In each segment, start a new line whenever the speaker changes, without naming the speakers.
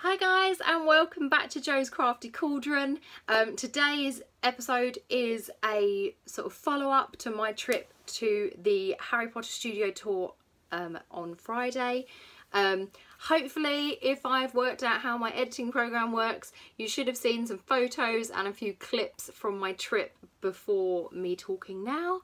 Hi guys, and welcome back to Jo's Crafty Cauldron. Today's episode is a sort of follow-up to my trip to the Harry Potter studio tour on Friday. Hopefully, if I've worked out how my editing program works, you should have seen some photos and a few clips from my trip before me talking now.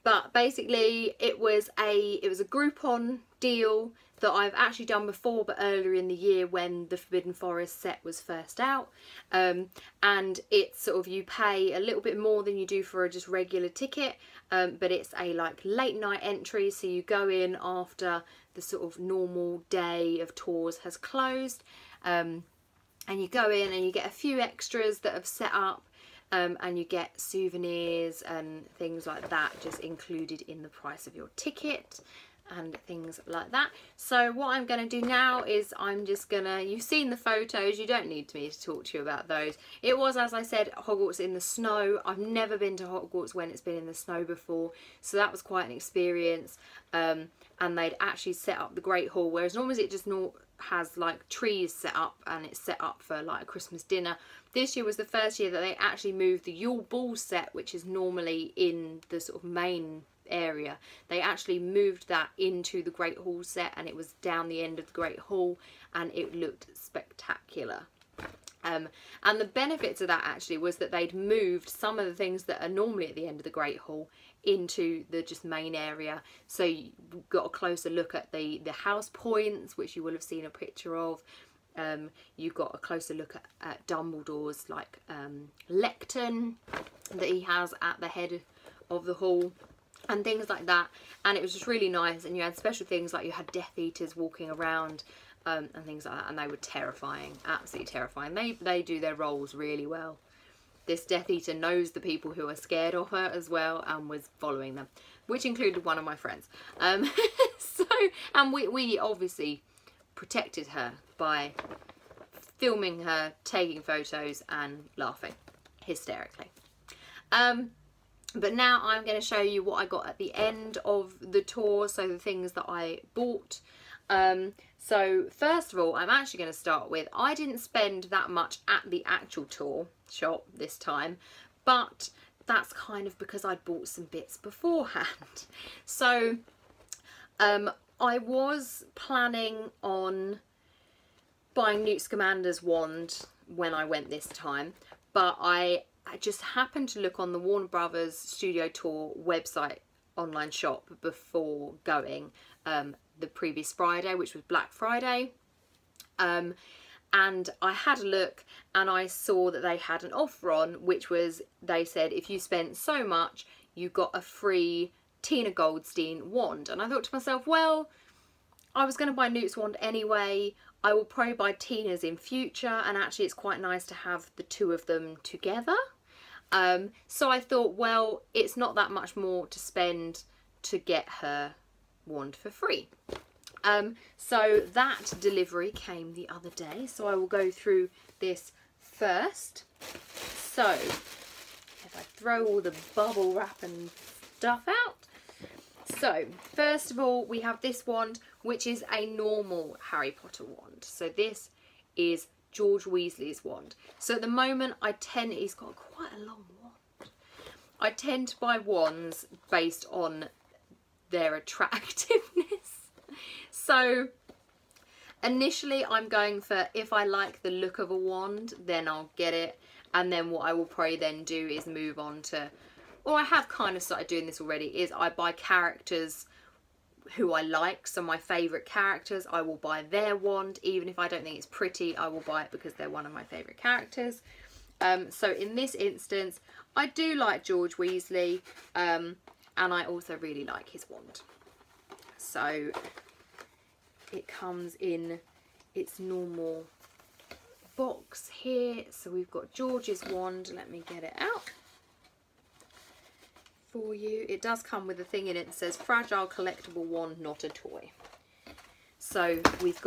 But basically it was a Groupon deal that I've actually done before, but earlier in the year when the Forbidden Forest set was first out. And it's sort of, you pay a little bit more than you do for a just regular ticket, but it's a like late night entry, so you go in after the sort of normal day of tours has closed, and you go in and you get a few extras that have set up, and you get souvenirs and things like that just included in the price of your ticket and things like that. So what I'm going to do now is I'm just gonna, you've seen the photos, you don't need me to talk to you about those. It was, as I said, Hogwarts in the snow. I've never been to Hogwarts when it's been in the snow before, so that was quite an experience. And they'd actually set up the Great Hall, whereas normally it just has like trees set up and it's set up for like a Christmas dinner. This year was the first year that they actually moved the Yule Ball set, which is normally in the sort of main area. They actually moved that into the Great Hall set, and it was down the end of the Great Hall, and it looked spectacular. And the benefits of that actually was that they'd moved some of the things that are normally at the end of the Great Hall into the just main area, so you got a closer look at the house points, which you will have seen a picture of. You got a closer look at Dumbledore's like lectern that he has at the head of the hall and things like that, and it was just really nice. And you had special things like you had Death Eaters walking around and things like that, and they were terrifying, absolutely terrifying. They do their roles really well. This Death Eater knows the people who are scared of her as well and was following them, which included one of my friends. And we obviously protected her by filming her, taking photos and laughing hysterically. But now I'm going to show you what I got at the end of the tour, so the things that I bought. So first of all, I'm actually going to start with, I didn't spend that much at the actual tour shop this time, but that's kind of because I'd bought some bits beforehand. So I was planning on buying Newt Scamander's wand when I went this time, but I just happened to look on the Warner Brothers Studio Tour website online shop before going the previous Friday, which was Black Friday, and I had a look and I saw that they had an offer on, which was, they said if you spent so much you got a free Tina Goldstein wand. And I thought to myself, well, I was going to buy Newt's wand anyway, I will probably buy Tina's in future, and actually it's quite nice to have the two of them together. So I thought, well, it's not that much more to spend to get her wand for free. So that delivery came the other day, so I will go through this first. So if I throw all the bubble wrap and stuff out. So first of all, we have this wand, which is a normal Harry Potter wand. So this is George Weasley's wand. So at the moment he's got quite a long wand. I tend to buy wands based on their attractiveness. So initially I'm going for, if I like the look of a wand, then I'll get it. And then what I will probably then do is move on to, or I have kind of started doing this already, is I buy characters who I like. So my favourite characters, I will buy their wand. Even if I don't think it's pretty, I will buy it because they're one of my favourite characters. So in this instance, I do like George Weasley, and I also really like his wand. So it comes in its normal box here. So we've got George's wand. Let me get it out for you. It does come with a thing in it that says fragile collectible wand, not a toy. So he's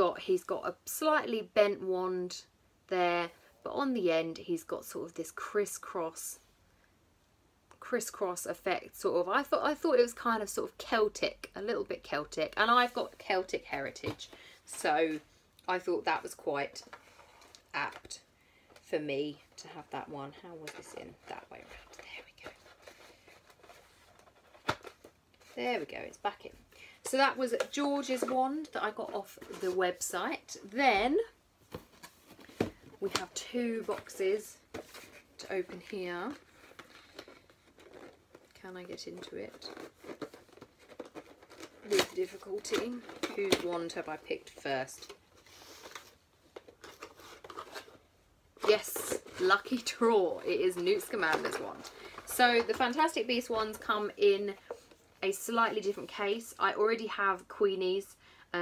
got a slightly bent wand there, but on the end he's got sort of this crisscross effect, sort of. I thought it was kind of sort of Celtic, a little bit Celtic, and I've got Celtic heritage, so I thought that was quite apt for me to have that one. How was this in? That way around. There we go. There we go, it's back in. So that was George's wand that I got off the website. Then we have 2 boxes to open here. Can I get into it with difficulty? Whose wand have I picked first? Yes, lucky draw. It is Newt Scamander's wand. So the Fantastic Beasts wands come in a slightly different case. I already have Queenie's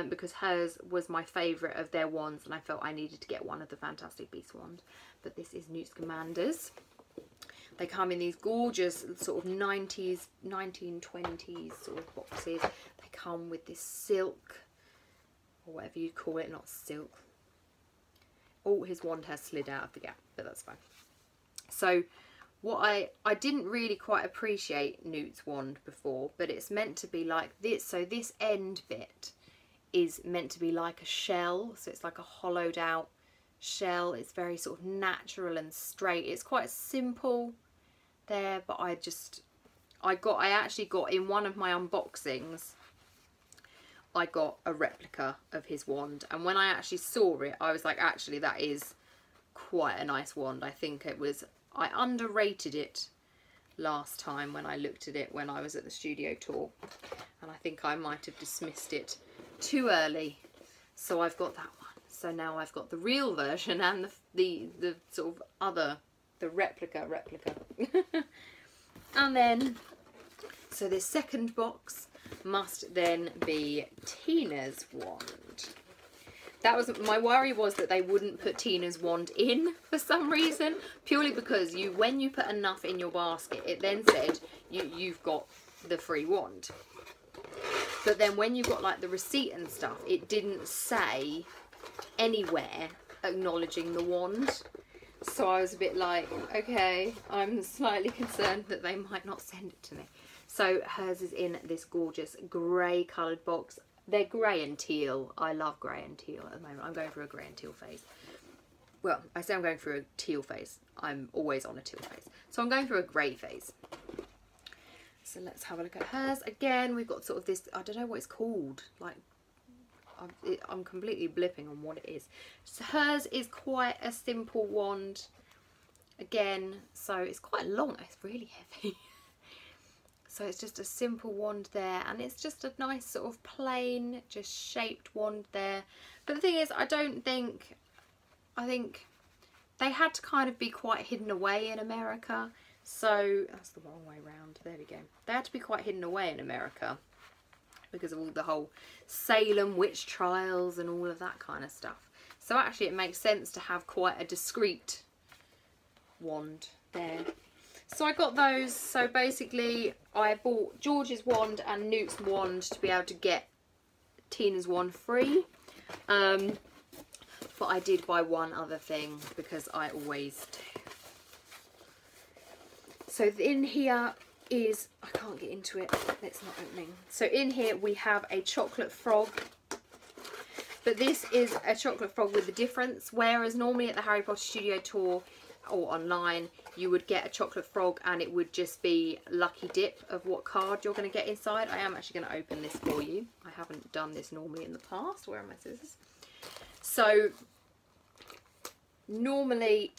because hers was my favourite of their wands, and I felt I needed to get one of the Fantastic Beasts wands. But this is Newt Scamander's. They come in these gorgeous sort of 90s, 1920s sort of boxes. They come with this silk, or whatever you call it, not silk. Oh, his wand has slid out of the gap, but that's fine. So what I didn't really quite appreciate Newt's wand before, but it's meant to be like this. So this end bit is meant to be like a shell. So it's like a hollowed out shell. It's very sort of natural and straight. It's quite simple there, but I actually got in one of my unboxings, I got a replica of his wand, and when I actually saw it, I was like, actually that is quite a nice wand. I think I underrated it last time when I looked at it when I was at the studio tour, and I think I might have dismissed it too early. So I've got that one. So now I've got the real version and the sort of other, the replica. And then, so this second box must then be Tina's wand. That was my worry, was that they wouldn't put Tina's wand in for some reason, purely because when you put enough in your basket, it then said you've got the free wand. But then when you got like the receipt and stuff, it didn't say anywhere acknowledging the wand. So I was a bit like, okay, I'm slightly concerned that they might not send it to me. So hers is in this gorgeous grey coloured box. They're grey and teal. I love grey and teal at the moment. I'm going through a grey and teal phase. Well, I say I'm going through a teal phase. I'm always on a teal phase. So I'm going through a grey phase. So let's have a look at hers. Again, we've got sort of this, I don't know what it's called. Like, I'm completely blipping on what it is. So hers is quite a simple wand. Again, so it's quite long. It's really heavy. So it's just a simple wand there, and it's just a nice sort of plain, just shaped wand there. But the thing is, I think they had to kind of be quite hidden away in America. So that's the wrong way round. There we go. They had to be quite hidden away in America because of all the whole Salem witch trials and all of that kind of stuff. So actually it makes sense to have quite a discreet wand there. So I got those. So basically I bought George's wand and Newt's wand to be able to get Tina's wand free. But I did buy one other thing because I always do. So in here is, I can't get into it, it's not opening. So in here we have a chocolate frog. But this is a chocolate frog with a difference. Whereas normally at the Harry Potter Studio Tour or online, you would get a chocolate frog and it would just be lucky dip of what card you're going to get inside. I am actually going to open this for you. I haven't done this normally in the past. Where are my scissors? So normally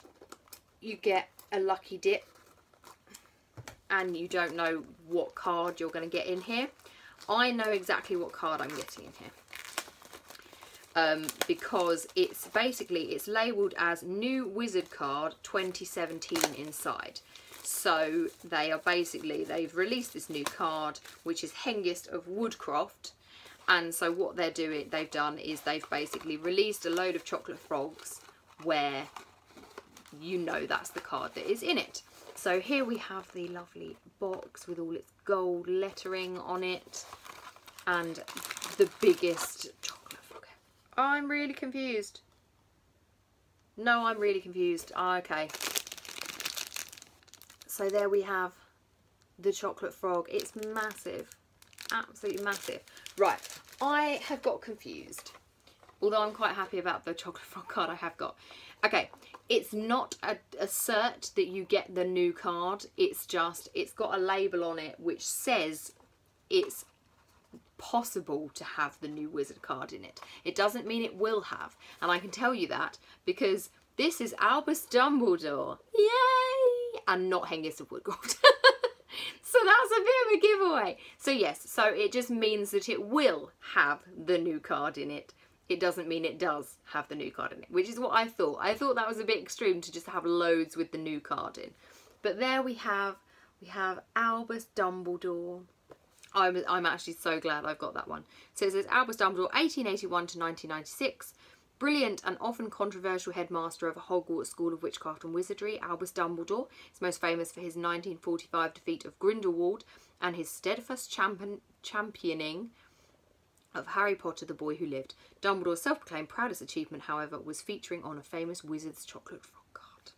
you get a lucky dip and you don't know what card you're going to get in here. I know exactly what card I'm getting in here. Because it's basically, it's labelled as New Wizard Card 2017 inside. So they are basically, they've released this new card, which is Hengist of Woodcroft. And so what they've done is they've basically released a load of chocolate frogs where you know that's the card that is in it. So here we have the lovely box with all its gold lettering on it and the biggest chocolate frog. I'm really confused. No, I'm really confused. Okay. So there we have the chocolate frog. It's massive. Absolutely massive. Right. I have got confused Although I'm quite happy about the chocolate frog card I have got. Okay, it's not a cert that you get the new card. It's just, it's got a label on it which says it's possible to have the new wizard card in it. It doesn't mean it will have. And I can tell you that because this is Albus Dumbledore. Yay! And not Hengist of Woodcroft. So that's a bit of a giveaway. So yes, so it just means that it will have the new card in it. It doesn't mean it does have the new card in it, which is what I thought. I thought that was a bit extreme to just have loads with the new card in. But there we have Albus Dumbledore. I'm actually so glad I've got that one. So it says Albus Dumbledore, 1881 to 1996. Brilliant and often controversial headmaster of Hogwarts School of Witchcraft and Wizardry, Albus Dumbledore is most famous for his 1945 defeat of Grindelwald and his steadfast championing of Harry Potter, the Boy Who Lived. Dumbledore's self-proclaimed proudest achievement, however, was featuring on a famous wizard's chocolate frog card.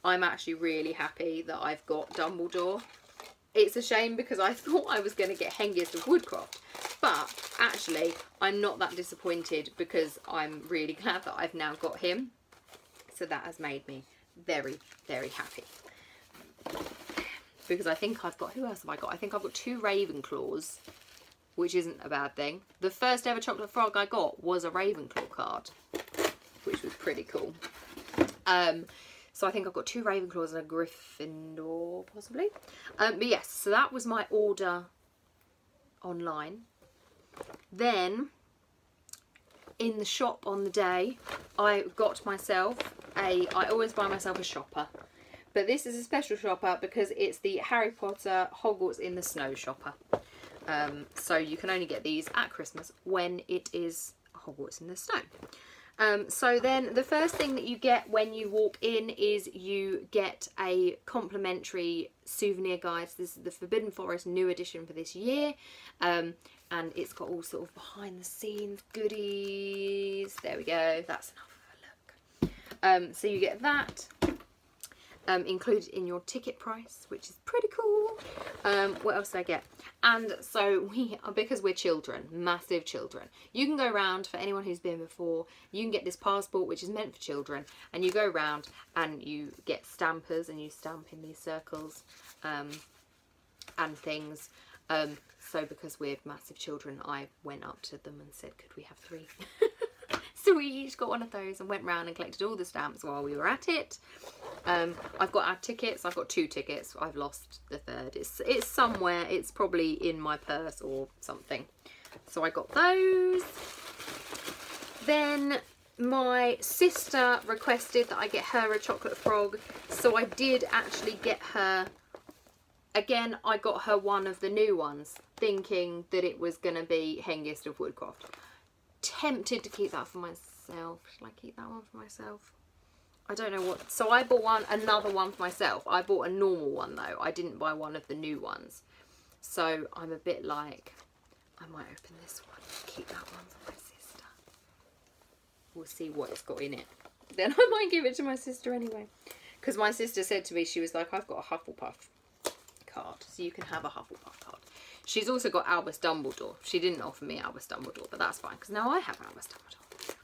I'm actually really happy that I've got Dumbledore. It's a shame because I thought I was going to get Hengist of Woodcroft, but actually I'm not that disappointed because I'm really glad that I've now got him. So that has made me very, very happy. Because I think I've got, who else have I got? I think I've got 2 Ravenclaws, which isn't a bad thing. The first ever chocolate frog I got was a Ravenclaw card, which was pretty cool. So I think I've got 2 Ravenclaws and a Gryffindor, possibly. But yes, so that was my order online. Then, in the shop on the day, I got myself I always buy myself a shopper. But this is a special shopper because it's the Harry Potter Hogwarts in the Snow shopper. So you can only get these at Christmas when it is Hogwarts in the Snow. So then the first thing that you get when you walk in is you get a complimentary souvenir guide. So this is the Forbidden Forest new edition for this year. And it's got all sort of behind the scenes goodies. There we go. That's enough of a look. So you get that. Included in your ticket price, which is pretty cool. What else did I get? And so because we're children, massive children, you can go around, for anyone who's been before, you can get this passport which is meant for children, and you go around and you get stampers and you stamp in these circles and things. So because we're massive children, I went up to them and said, could we have 3? So we each got one of those and went round and collected all the stamps while we were at it. I've got our tickets. I've got 2 tickets. I've lost the third. It's somewhere. It's probably in my purse or something. So I got those. Then my sister requested that I get her a chocolate frog. So I did actually get her. Again, I got her one of the new ones, thinking that it was going to be Hengist of Woodcroft. Tempted to keep that for myself. Shall I keep that one for myself? I don't know what. So I bought another one for myself. I bought a normal one though. I didn't buy one of the new ones. So I'm a bit like, I might open this one. Keep that one for my sister. We'll see what it's got in it. Then I might give it to my sister anyway. Because my sister said to me, she was like, I've got a Hufflepuff card. So you can have a Hufflepuff card. She's also got Albus Dumbledore. She didn't offer me Albus Dumbledore, but that's fine because now I have Albus Dumbledore.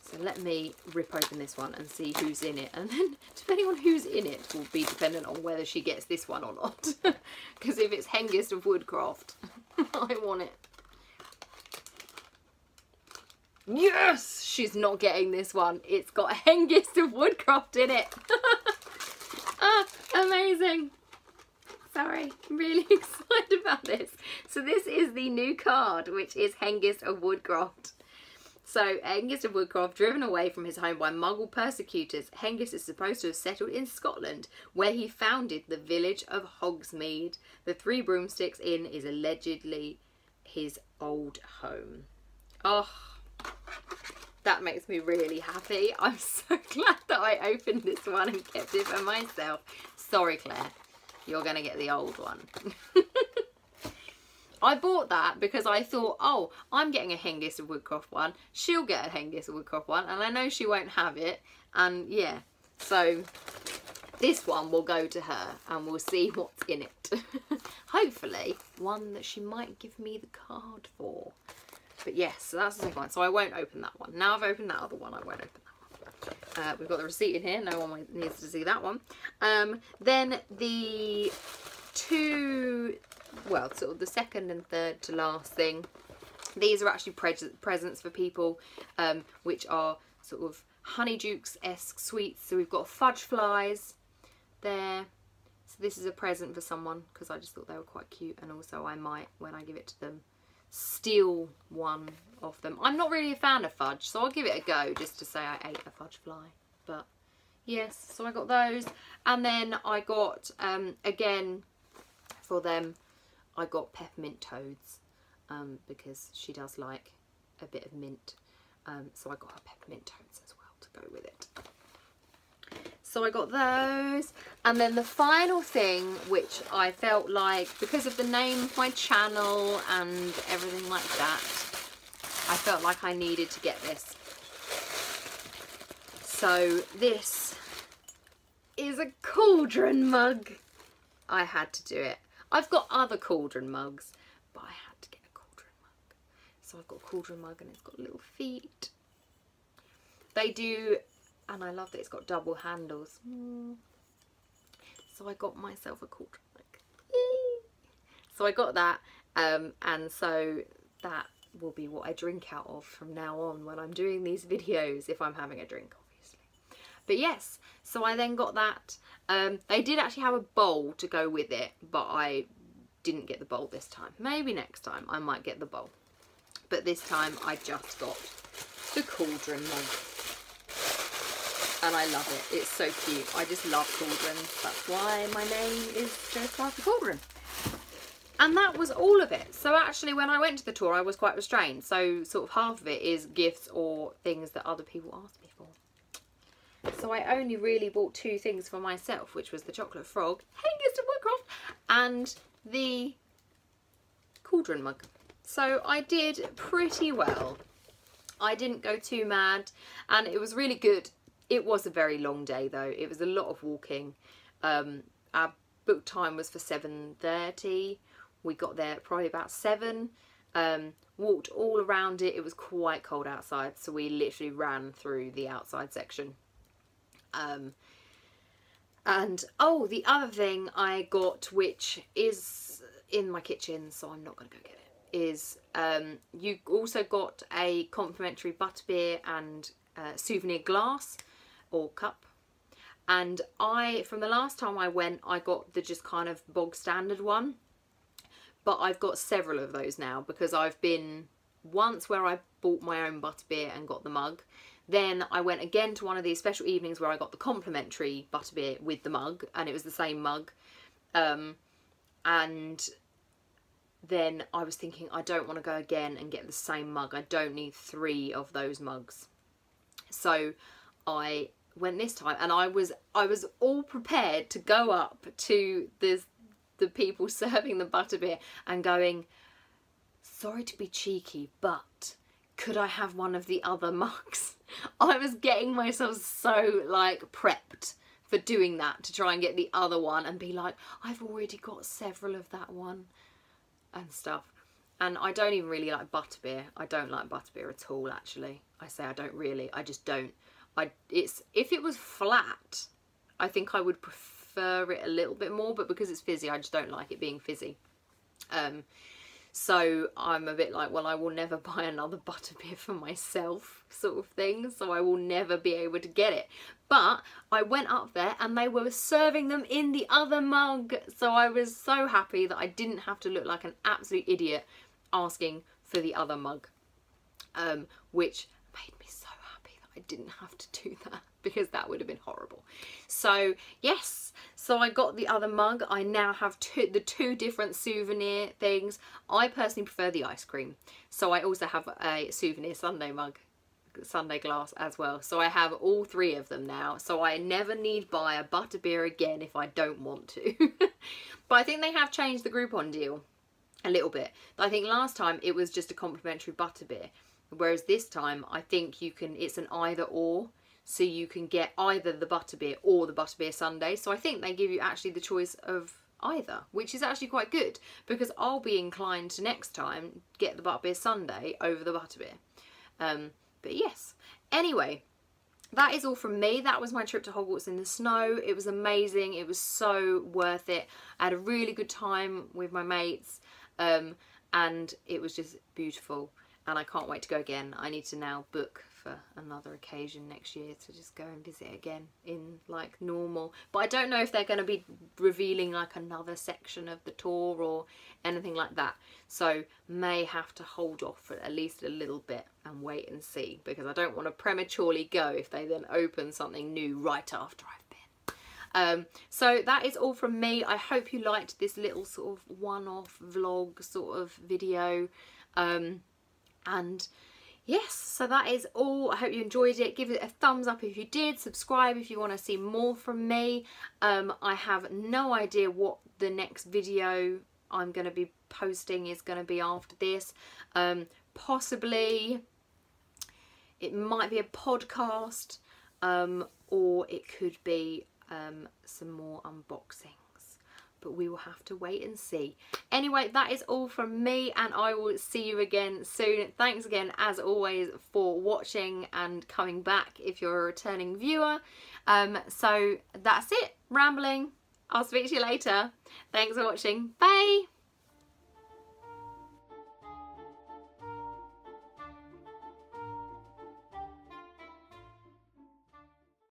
So let me rip open this one and see who's in it. And then depending on who's in it will be dependent on whether she gets this one or not. Because if it's Hengist of Woodcroft, I want it. Yes! She's not getting this one. It's got Hengist of Woodcroft in it. Ah, amazing. Sorry, I'm really excited about this. So this is the new card, which is Hengist of Woodcroft. So Hengist of Woodcroft, driven away from his home by Muggle persecutors, Hengist is supposed to have settled in Scotland, where he founded the village of Hogsmeade. The 3 Broomsticks Inn is allegedly his old home. Oh, that makes me really happy. I'm so glad that I opened this one and kept it for myself. Sorry, Claire. You're going to get the old one. I bought that because I thought, oh, I'm getting a Hengist of Woodcroft one. She'll get a Hengist of Woodcroft one. And I know she won't have it. And yeah, so this one will go to her and we'll see what's in it. Hopefully, one that she might give me the card for. But yes, so that's the second one. So I won't open that one. Now I've opened that other one, I won't open that one. We've got the receipt in here. No one needs to see that one. Then the two, well, sort of the second and third to last thing. These are actually presents for people, which are sort of Honeydukes-esque sweets. So we've got fudge flies there. So this is a present for someone because I just thought they were quite cute, and also I might, when I give it to them, steal one of them. I'm not really a fan of fudge, so I'll give it a go just to say I ate a fudge fly. But yes, so I got those. And then I got, again, for them, I got peppermint toads, because she does like a bit of mint. So I got her peppermint toads as well to go with it. So I got those. And then the final thing, which I felt like, because of the name of my channel and everything like that, I felt like I needed to get this. So this is a cauldron mug. I had to do it. I've got other cauldron mugs, but I had to get a cauldron mug. So I've got a cauldron mug and it's got little feet. They do, and I love that it's got double handles. So I got myself a cauldron mug. So I got that, and so that will be what I drink out of from now on when I'm doing these videos, if I'm having a drink, obviously. But yes, so I then got that. They did actually have a bowl to go with it, but I didn't get the bowl this time. Maybe next time I might get the bowl. But this time I just got the cauldron mug. And I love it. It's so cute. I just love cauldrons. That's why my name is just Crafty Cauldron. And that was all of it. So actually when I went to the tour I was quite restrained. So sort of half of it is gifts or things that other people asked me for. So I only really bought two things for myself, which was the chocolate frog, hey Mr. Woodcroft, and the cauldron mug. So I did pretty well. I didn't go too mad, and it was really good. It was a very long day though. It was a lot of walking. Our book time was for 7:30. We got there probably about 7. Walked all around it. It was quite cold outside, so we literally ran through the outside section. And oh, the other thing I got, which is in my kitchen, so I'm not going to go get it, is you also got a complimentary butterbeer and souvenir glass or cup. And from the last time I went, I got the just kind of bog standard one, but I've got several of those now because I've been once where I bought my own butterbeer and got the mug. Then I went again to one of these special evenings where I got the complimentary butterbeer with the mug, and it was the same mug. And then I was thinking, I don't want to go again and get the same mug. I don't need 3 of those mugs. So I went this time, and I was all prepared to go up to the people serving the butterbeer and going, sorry to be cheeky, but could I have one of the other mugs? I was getting myself so like prepped for doing that, to try and get the other one and be like, I've already got several of that one and stuff. And I don't even really like butterbeer. I don't like butterbeer at all, actually. I say I don't really, I just don't. If it was flat, I think I would prefer it a little bit more, but because it's fizzy, I just don't like it being fizzy. So I'm a bit like, well, I will never buy another butterbeer for myself, sort of thing. So I will never be able to get it. But I went up there and they were serving them in the other mug. So I was so happy that I didn't have to look like an absolute idiot asking for the other mug, which made me so happy that I didn't have to do that, because that would have been horrible. So yes, so I got the other mug. I now have the two different souvenir things. I personally prefer the ice cream, so I also have a souvenir sundae mug, sundae glass as well. So I have all 3 of them now, so I never need buy a butterbeer again if I don't want to. But I think they have changed the Groupon deal a little bit. I think last time it was just a complimentary butterbeer, whereas this time I think you can, it's an either or. So you can get either the butterbeer or the butterbeer sundae. So I think they give you actually the choice of either, which is actually quite good, because I'll be inclined to next time get the butterbeer sundae over the butterbeer. But yes, anyway, that is all from me. That was my trip to Hogwarts in the snow. It was amazing. It was so worth it. I had a really good time with my mates, and it was just beautiful, and I can't wait to go again. I need to now book for another occasion next year to just go and visit again in like normal. But I don't know if they're going to be revealing like another section of the tour or anything like that, so may have to hold off for at least a little bit and wait and see, because I don't want to prematurely go if they then open something new right after I've been. So that is all from me. I hope you liked this little sort of one-off vlog sort of video, and yes, so that is all. I hope you enjoyed it. Give it a thumbs up if you did. Subscribe if you want to see more from me. I have no idea what the next video I'm going to be posting is going to be after this. Possibly it might be a podcast, or it could be some more unboxings. But we will have to wait and see. Anyway, that is all from me, and I will see you again soon. Thanks again, as always, for watching and coming back if you're a returning viewer. So that's it. Rambling. I'll speak to you later. Thanks for watching. Bye.